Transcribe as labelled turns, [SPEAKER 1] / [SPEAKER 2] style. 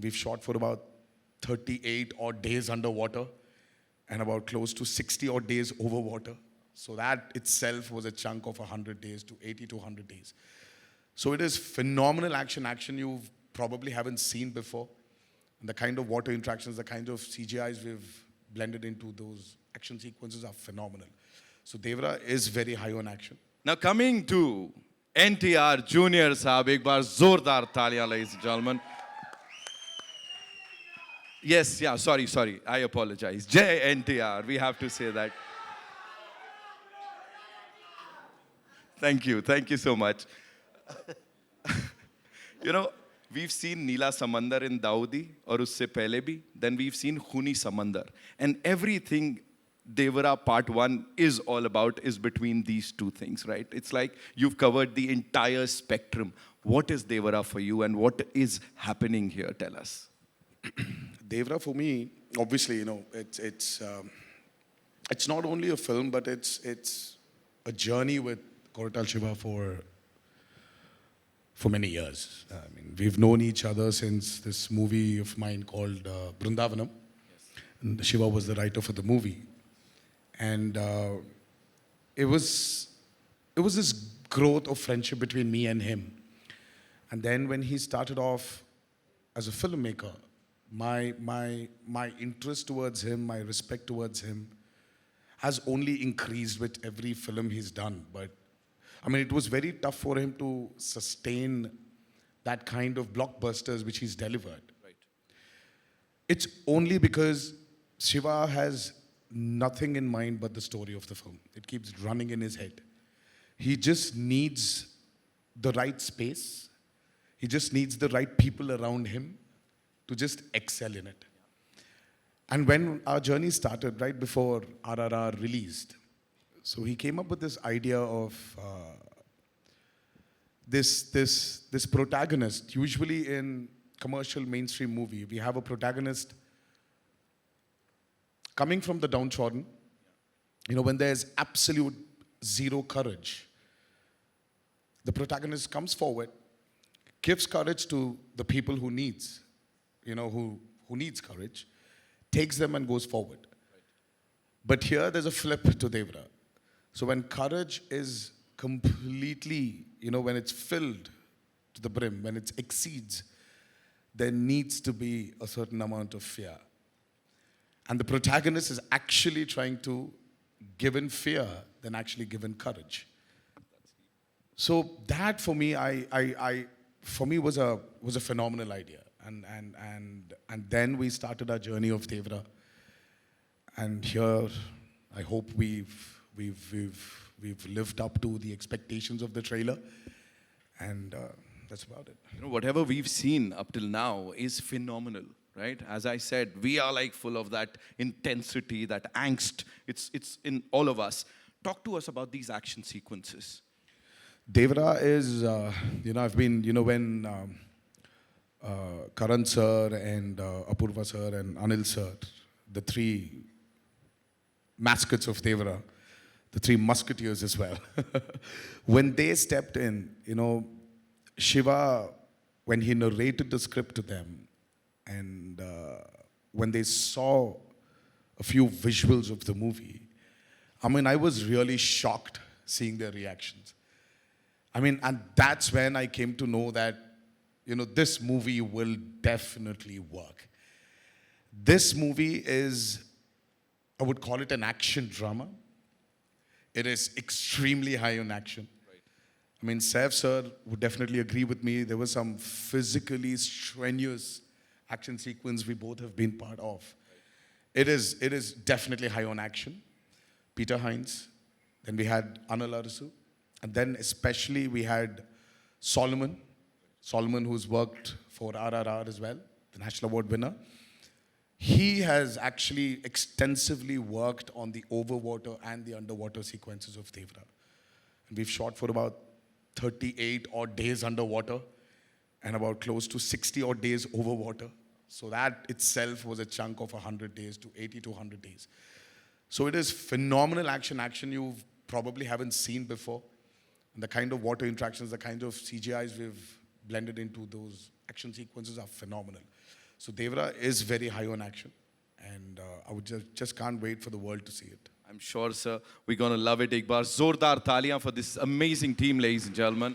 [SPEAKER 1] We've shot for about 38 odd days underwater and about close to 60 odd days over water. So that itself was a chunk of 100 days to 80 to 100 days. So it is phenomenal action you probably haven't seen before. And the kind of water interactions, the kind of CGIs we've blended into those action sequences are phenomenal. So Devara is very high on action.
[SPEAKER 2] Now coming to NTR Junior Saab, ek baar zordar taaliyan, ladies and gentlemen. Yes, yeah, sorry, I apologize. Jai NTR, we have to say that. Thank you so much. You know, we've seen Neela Samandar in Daudi, or usse pehle bhi. Then we've seen Khuni Samandar. And everything Devara Part 1 is all about is between these two things, right? It's like you've covered the entire spectrum. What is Devara for you and what is happening here? Tell us.
[SPEAKER 1] Devara for me, obviously, you know, it's not only a film, but it's a journey with Koratala Siva for many years. I mean, we've known each other since this movie of mine called Brindavanam. Yes. And Shiva was the writer for the movie. And it was this growth of friendship between me and him. And then when he started off as a filmmaker, my interest towards him, my respect towards him has only increased with every film he's done. But I mean, it was very tough for him to sustain that kind of blockbusters which he's delivered.
[SPEAKER 2] Right.
[SPEAKER 1] It's only because Shiva has nothing in mind but the story of the film. It keeps running in his head. He just needs the right space. He just needs the right people around him to just excel in it. And when our journey started, right before RRR released, so he came up with this idea of this protagonist. Usually in commercial mainstream movie, we have a protagonist coming from the downtrodden. You know, when there's absolute zero courage, the protagonist comes forward, gives courage to the people who needs courage, takes them and goes forward. Right. But here there's a flip to Devara. So when courage is completely, when it's filled to the brim, when it exceeds, there needs to be a certain amount of fear. And the protagonist is actually trying to give in fear than actually give in courage. So that for me, was a phenomenal idea. And then we started our journey of Devara. And here, I hope we've lived up to the expectations of the trailer, and that's about it.
[SPEAKER 2] You know, whatever we've seen up till now is phenomenal, right? As I said, we are like full of that intensity, that angst. It's in all of us. Talk to us about these action sequences.
[SPEAKER 1] Devara is, I've been, when Karan sir and Apurva sir and Anil sir, the three mascots of Devara, the three musketeers as well. When they stepped in, Shiva, when he narrated the script to them, and when they saw a few visuals of the movie, I was really shocked seeing their reactions. And that's when I came to know that, this movie will definitely work. This movie is, I would call it an action drama. It is extremely high on action. Right. Saif sir would definitely agree with me. There was some physically strenuous action sequence we both have been part of. Right. It is definitely high on action. Peter Hines, then we had Anil Arasu, and then especially we had Solomon, who's worked for RRR as well, the National Award winner. He has actually extensively worked on the overwater and the underwater sequences of Devara. And we've shot for about 38 odd days underwater and about close to 60 odd days over water. So that itself was a chunk of 100 days to 80 to 100 days. So it is phenomenal action you probably haven't seen before. And the kind of water interactions, the kind of CGIs we've blended into those action sequences are phenomenal. So Devara is very high on action, and I would just can't wait for the world to see it.
[SPEAKER 2] I'm sure, sir, we're going to love it. Ek baar zordar taliyan for this amazing team, ladies and gentlemen.